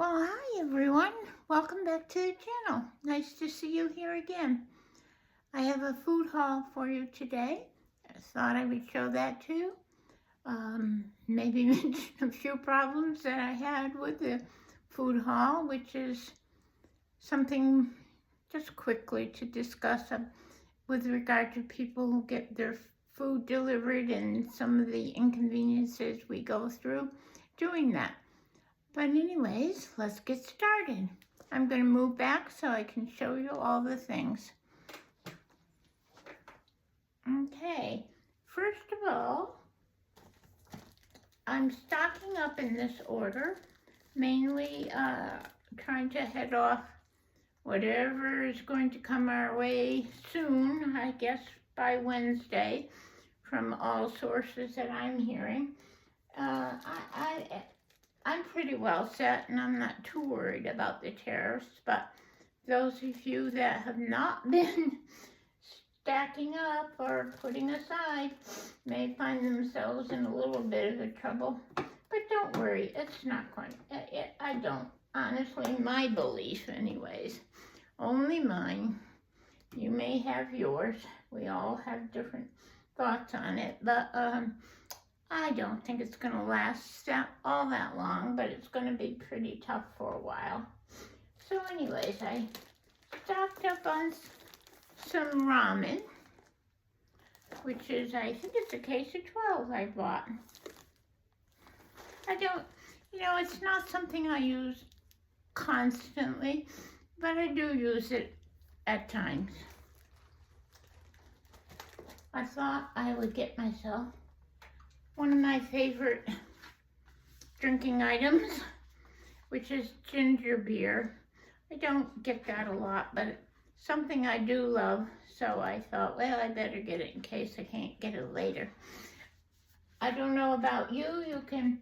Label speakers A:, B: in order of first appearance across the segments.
A: Well, hi everyone. Welcome back to the channel. Nice to see you here again. I have a food haul for you today. I thought I would show that too. Maybe mention a few problems that I had with the food haul, which is something just quickly to discuss with regard to people who get their food delivered and some of the inconveniences we go through doing that. But anyways, let's get started. I'm going to move back so I can show you all the things. Okay, first of all, I'm stocking up in this order, mainly trying to head off whatever is going to come our way soon, I guess by Wednesday, from all sources that I'm hearing. I'm pretty well set and I'm not too worried about the tariffs, but those of you that have not been stacking up or putting aside may find themselves in a little bit of a trouble. But don't worry, it's not going to, I don't, honestly, my belief anyways, only mine. You may have yours. We all have different thoughts on it, but I don't think it's going to last all that long, but it's going to be pretty tough for a while. So anyways, I stocked up on some ramen, which is, I think it's a case of 12 I bought. I don't, it's not something I use constantly, but I do use it at times. I thought I would get myself one of my favorite drinking items, which is ginger beer. I don't get that a lot, but it's something I do love, so I thought, well, I better get it in case I can't get it later. I don't know about you. You can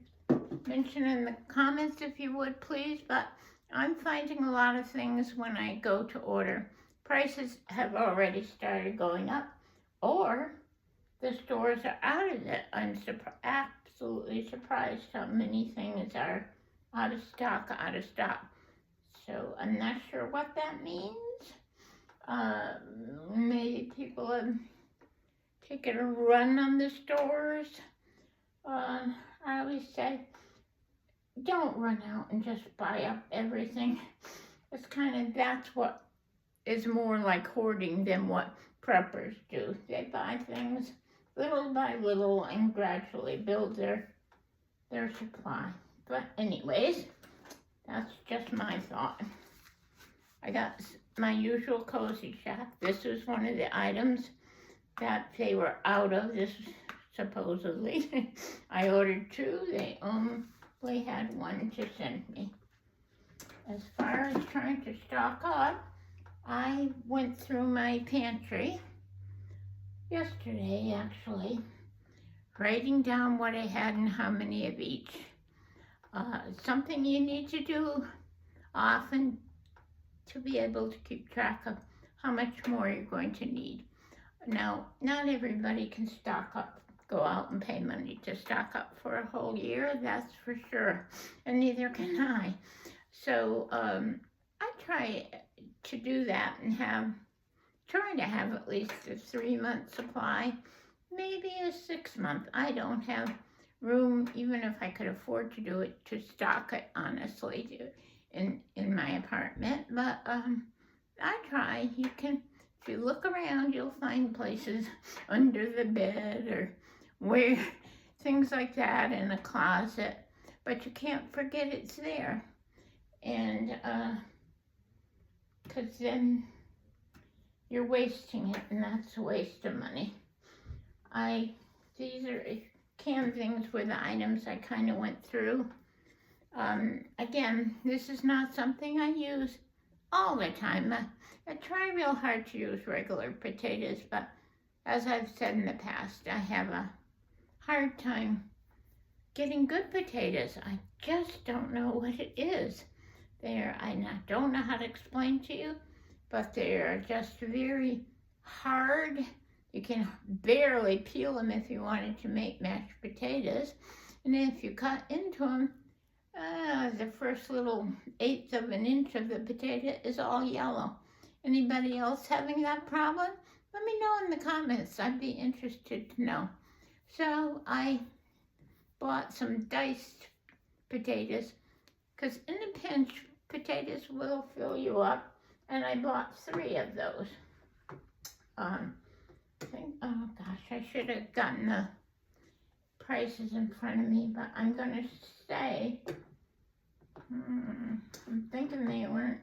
A: mention in the comments if you would, please, but I'm finding a lot of things when I go to order. Prices have already started going up, or the stores are out of it. I'm absolutely surprised how many things are out of stock. So I'm not sure what that means. Maybe people have taken a run on the stores. I always say, don't run out and just buy up everything. It's that's what is more like hoarding than what preppers do. They buy things little by little and gradually build their supply. But anyways, that's just my thought. I got my usual cozy shop. This was one of the items that they were out of, this supposedly. I ordered 2, they only had 1 to send me. As far as trying to stock up, I went through my pantry yesterday, actually, writing down what I had and how many of each. Something you need to do often to be able to keep track of how much more you're going to need. Now, not everybody can stock up, go out and pay money to stock up for a whole year, that's for sure, and neither can I. So I try to do that and trying to have at least a 3-month supply, maybe a 6-month. I don't have room, even if I could afford to do it, to stock it, honestly, in my apartment. But I try. You can, if you look around, you'll find places under the bed or where, things like that, in a closet. But you can't forget it's there. And because then you're wasting it, and that's a waste of money. These are canned things with the items I kind of went through. Again, this is not something I use all the time. I try real hard to use regular potatoes, but as I've said in the past, I have a hard time getting good potatoes. I just don't know what it is. I don't know how to explain to you, but they're just very hard. You can barely peel them if you wanted to make mashed potatoes. And if you cut into them, The first little eighth of an inch of the potato is all yellow. Anybody else having that problem? Let me know in the comments. I'd be interested to know. So I bought some diced potatoes because in a pinch, potatoes will fill you up. And I bought 3 of those. Oh gosh, I should have gotten the prices in front of me, but I'm going to say, I'm thinking they weren't,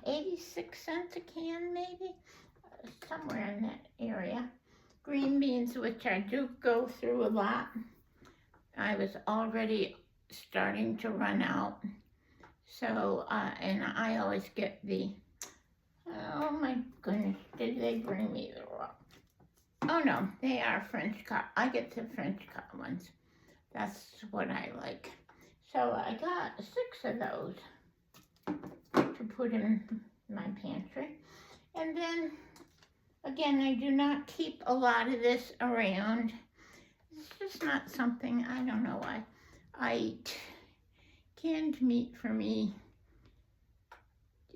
A: 86 cents a can maybe, somewhere in that area. Green beans, which I do go through a lot, I was already starting to run out. So, and I always get the, oh my goodness, did they bring me the wrong? Oh no, they are French cut. I get the French cut ones. That's what I like. So I got 6 of those to put in my pantry. And then, again, I do not keep a lot of this around. It's just not something, I don't know why. Canned meat for me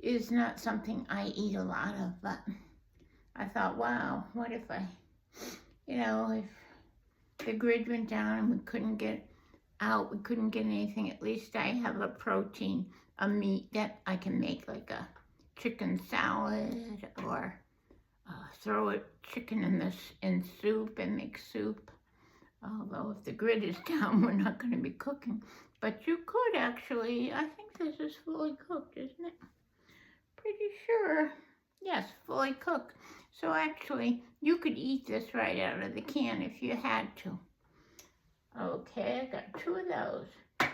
A: is not something I eat a lot of, but I thought, wow, what if if the grid went down and we couldn't get out, we couldn't get anything, at least I have a protein, a meat that I can make like a chicken salad or throw a chicken in soup and make soup. Although if the grid is down, we're not going to be cooking. But you could actually, I think this is fully cooked, isn't it? Pretty sure. Yes, fully cooked. So actually, you could eat this right out of the can if you had to. Okay, I got 2 of those.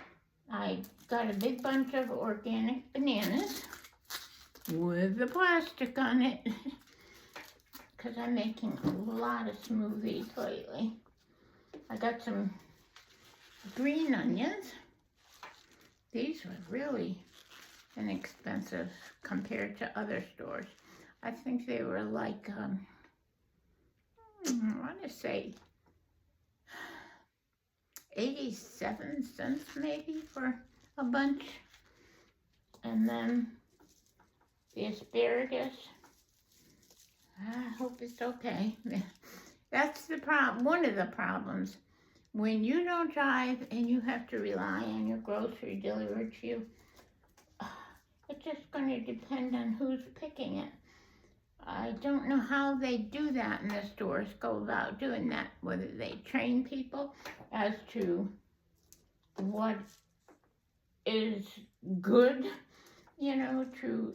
A: I got a big bunch of organic bananas with the plastic on it because I'm making a lot of smoothies lately. I got some green onions. These were really inexpensive compared to other stores. I think they were like, I want to say 87 cents maybe for a bunch. And then the asparagus, I hope it's okay. That's the problem, one of the problems. When you don't drive and you have to rely on your grocery delivered to you, it's just going to depend on who's picking it. I don't know how they do that in the stores, go about doing that, whether they train people as to what is good, to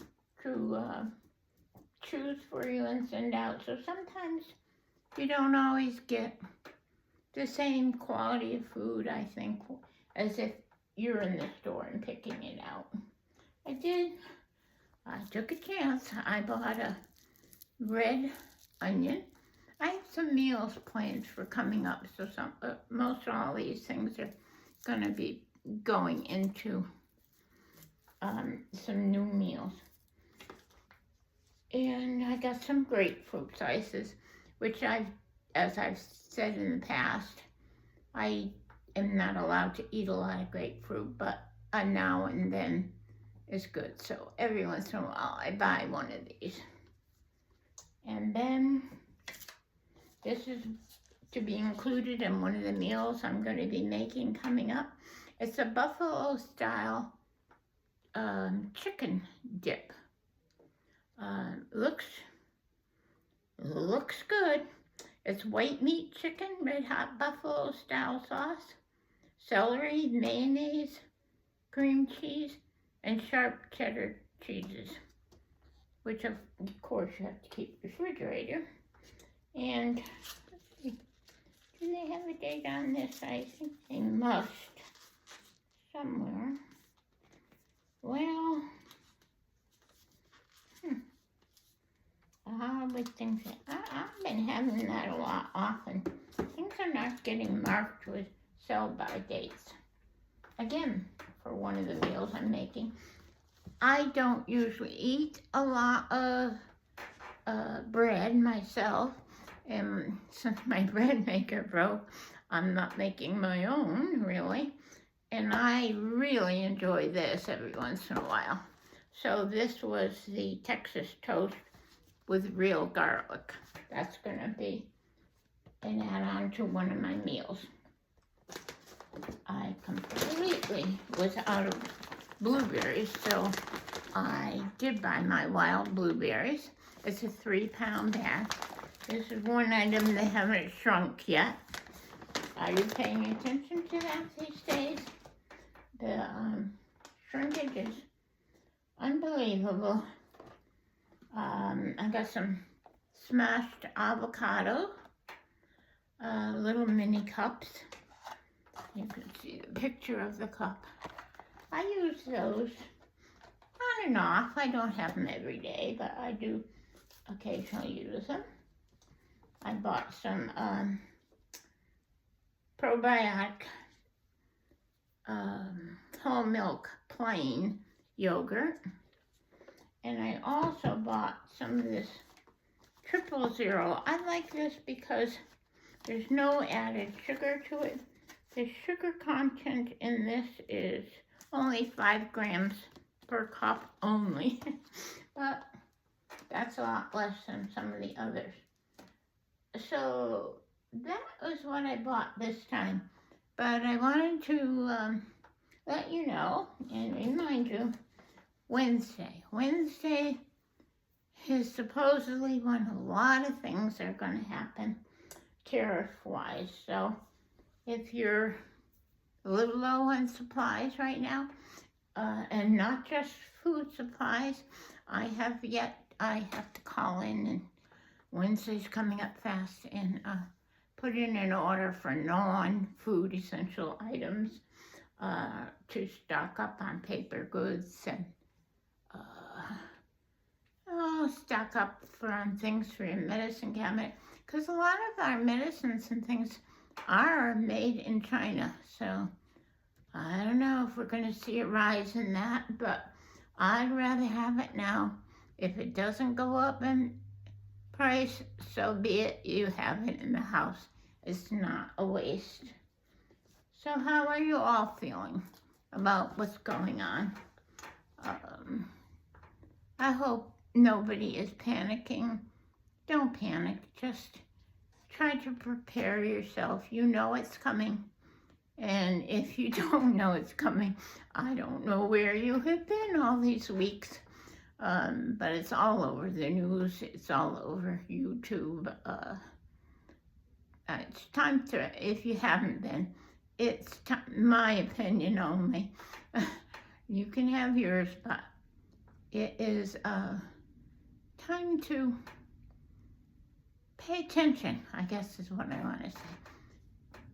A: choose for you and send out. So sometimes you don't always get the same quality of food, I think, as if you're in the store and picking it out. I took a chance. I bought a red onion. I have some meals planned for coming up, so most all these things are going to be going into some new meals. And I got some grapefruit slices, which as I've said in the past, I am not allowed to eat a lot of grapefruit, but now and then is good. So every once in a while I buy one of these. And then this is to be included in one of the meals I'm going to be making coming up. It's a buffalo style chicken dip. Looks good. It's white meat chicken, red hot buffalo style sauce, celery, mayonnaise, cream cheese, and sharp cheddar cheeses, which of course you have to keep in the refrigerator. And let's see, do they have a date on this? I think they must somewhere. Well, I would think that I've been having that a lot often. Things are not getting marked with sell-by dates. Again, for one of the meals I'm making. I don't usually eat a lot of bread myself, and since my bread maker broke, I'm not making my own, really. and I really enjoy this every once in a while. So this was the Texas toast with real garlic. That's gonna be an add-on to one of my meals. I completely was out of blueberries, so I did buy my wild blueberries. It's a 3-pound bag. This is one item they haven't shrunk yet. Are you paying attention to that these days? The shrinkage is unbelievable. I got some smashed avocado, little mini cups. You can see the picture of the cup. I use those on and off. I don't have them every day, but I do occasionally use them. I bought some probiotic whole milk plain yogurt, and I also bought some of this 000. I like this because there's no added sugar to it. The sugar content in this is only 5 grams per cup only, but that's a lot less than some of the others. So that was what I bought this time. But I wanted to let you know and remind you, Wednesday is supposedly when a lot of things are going to happen tariff-wise. So if you're a little low on supplies right now, and not just food supplies, I have to call in, and Wednesday's coming up fast, and put in an order for non-food essential items to stock up on paper goods and stock up on things for your medicine cabinet, because a lot of our medicines and things are made in China. So I don't know if we're going to see a rise in that, but I'd rather have it now. If it doesn't go up in price, so be it. You have it in the house. It's not a waste. So how are you all feeling about what's going on? I hope nobody is panicking. Don't panic. Just try to prepare yourself. You know it's coming. And if you don't know it's coming, I don't know where you have been all these weeks. But it's all over the news. It's all over YouTube. It's time to, if you haven't been, it's my opinion only. You can have yours, but it is time to pay attention, I guess is what I want to say.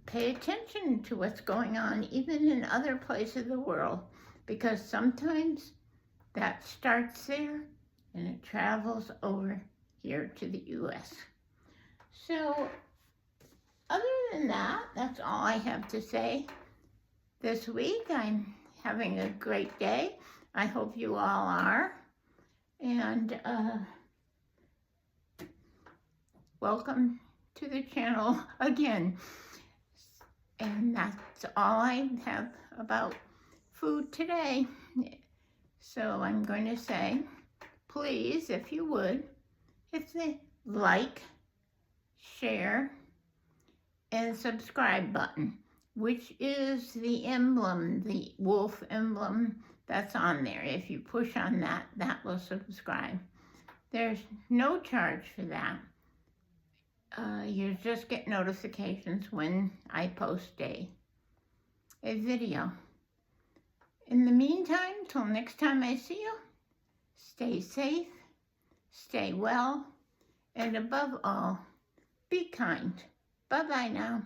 A: Pay attention to what's going on, even in other places of the world, because sometimes that starts there and it travels over here to the U.S. So, other than that, that's all I have to say this week. I'm having a great day. I hope you all are. And welcome to the channel again. And that's all I have about food today. So I'm going to say, please, if you would, hit the like, share, and subscribe button, which is the emblem, the wolf emblem that's on there. If you push on that, that will subscribe. There's no charge for that. You just get notifications when I post a video. In the meantime, till next time I see you, stay safe, stay well, and above all, be kind. Bye-bye now.